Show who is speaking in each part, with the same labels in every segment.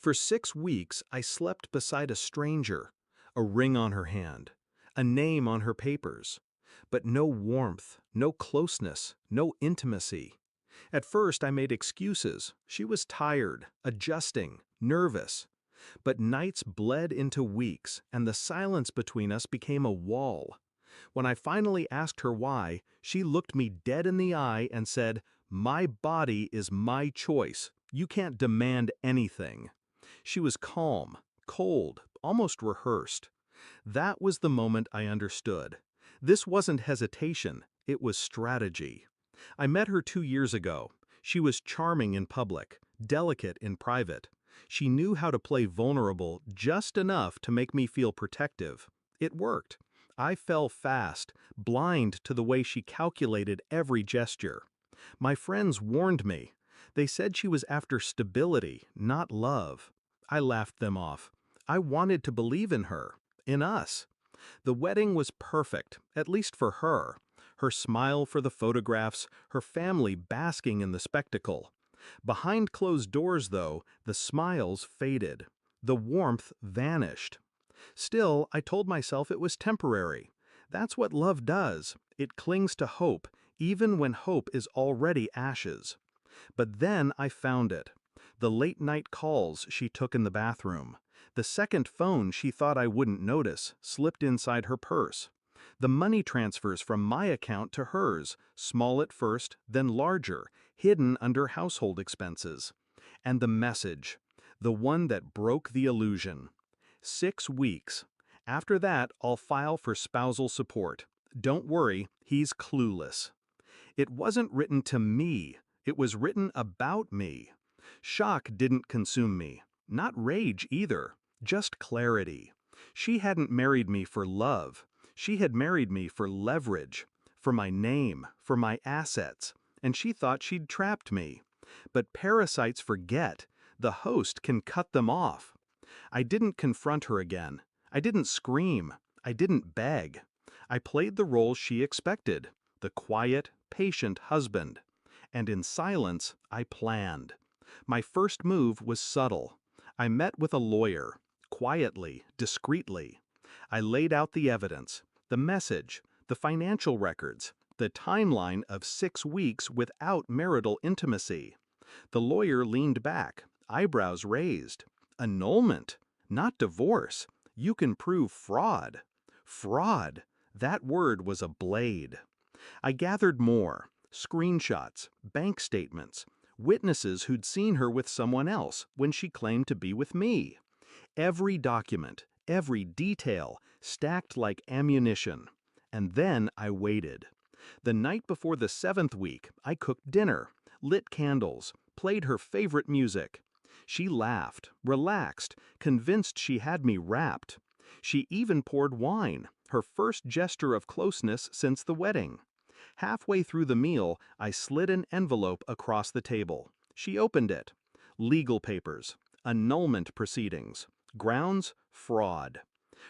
Speaker 1: For 6 weeks, I slept beside a stranger, a ring on her hand, a name on her papers, but no warmth, no closeness, no intimacy. At first, I made excuses. She was tired, adjusting, nervous. But nights bled into weeks, and the silence between us became a wall. When I finally asked her why, she looked me dead in the eye and said, "My body is my choice. You can't demand anything." She was calm, cold, almost rehearsed. That was the moment I understood. This wasn't hesitation, it was strategy. I met her 2 years ago. She was charming in public, delicate in private. She knew how to play vulnerable just enough to make me feel protective. It worked. I fell fast, blind to the way she calculated every gesture. My friends warned me. They said she was after stability, not love. I laughed them off. I wanted to believe in her, in us. The wedding was perfect, at least for her. Her smile for the photographs, her family basking in the spectacle. Behind closed doors, though, the smiles faded. The warmth vanished. Still, I told myself it was temporary. That's what love does. It clings to hope, even when hope is already ashes. But then I found it. The late-night calls she took in the bathroom. The second phone she thought I wouldn't notice slipped inside her purse. The money transfers from my account to hers, small at first, then larger, hidden under household expenses. And the message, the one that broke the illusion. 6 weeks. After that, I'll file for spousal support. Don't worry, he's clueless. It wasn't written to me, it was written about me. Shock didn't consume me, not rage either, just clarity. She hadn't married me for love. She had married me for leverage, for my name, for my assets, and she thought she'd trapped me. But parasites forget. The host can cut them off. I didn't confront her again. I didn't scream. I didn't beg. I played the role she expected, the quiet, patient husband. And in silence, I planned. My first move was subtle. I met with a lawyer, quietly, discreetly. I laid out the evidence, the message, the financial records, the timeline of 6 weeks without marital intimacy. The lawyer leaned back, eyebrows raised. Annulment, not divorce. You can prove fraud. Fraud. That word was a blade. I gathered more. Screenshots, bank statements, witnesses who'd seen her with someone else when she claimed to be with me. Every document, every detail, stacked like ammunition. And then I waited. The night before the 7th week, I cooked dinner, lit candles, played her favorite music. She laughed, relaxed, convinced she had me wrapped. She even poured wine, her first gesture of closeness since the wedding. Halfway through the meal, I slid an envelope across the table. She opened it. Legal papers, annulment proceedings, grounds, fraud.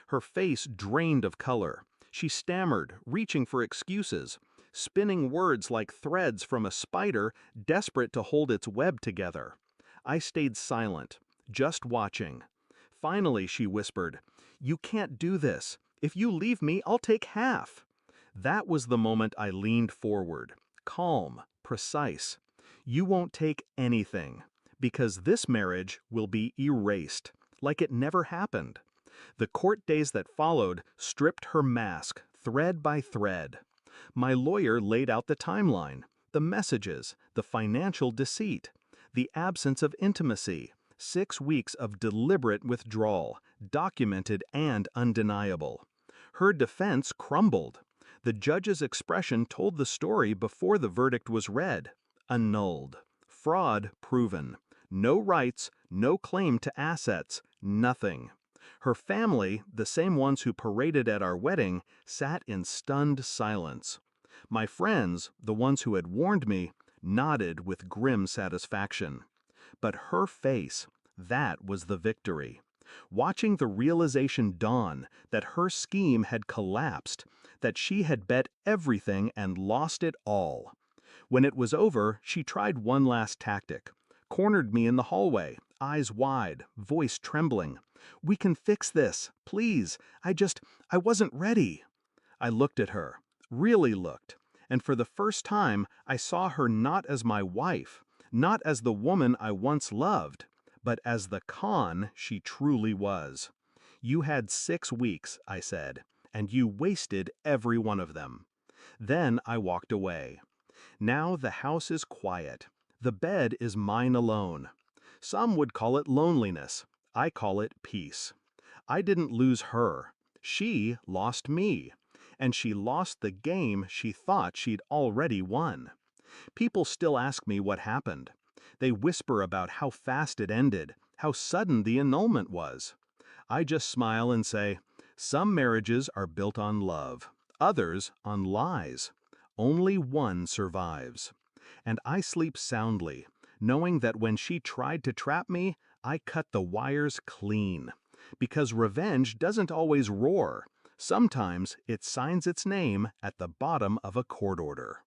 Speaker 1: Her face drained of color. She stammered, reaching for excuses, spinning words like threads from a spider desperate to hold its web together. I stayed silent, just watching. Finally, she whispered, "You can't do this. If you leave me, I'll take half." That was the moment I leaned forward, calm, precise. "You won't take anything, because this marriage will be erased, like it never happened." The court days that followed stripped her mask, thread by thread. My lawyer laid out the timeline, the messages, the financial deceit, the absence of intimacy, 6 weeks of deliberate withdrawal, documented and undeniable. Her defense crumbled. The judge's expression told the story before the verdict was read. Annulled. Fraud proven. No rights, no claim to assets, nothing. Her family, the same ones who paraded at our wedding, sat in stunned silence. My friends, the ones who had warned me, nodded with grim satisfaction. But her face, that was the victory. Watching the realization dawn that her scheme had collapsed, that she had bet everything and lost it all. When it was over, she tried one last tactic. cornered me in the hallway, eyes wide, voice trembling. "We can fix this, please. I wasn't ready." I looked at her, really looked, and for the first time I saw her not as my wife, not as the woman I once loved, but as the con she truly was. "You had 6 weeks," I said, "and you wasted every one of them." Then I walked away. Now the house is quiet. The bed is mine alone. Some would call it loneliness. I call it peace. I didn't lose her. She lost me. And she lost the game she thought she'd already won. People still ask me what happened. They whisper about how fast it ended, how sudden the annulment was. I just smile and say, some marriages are built on love, others on lies. Only one survives. And I sleep soundly, knowing that when she tried to trap me, I cut the wires clean. Because revenge doesn't always roar. Sometimes it signs its name at the bottom of a court order.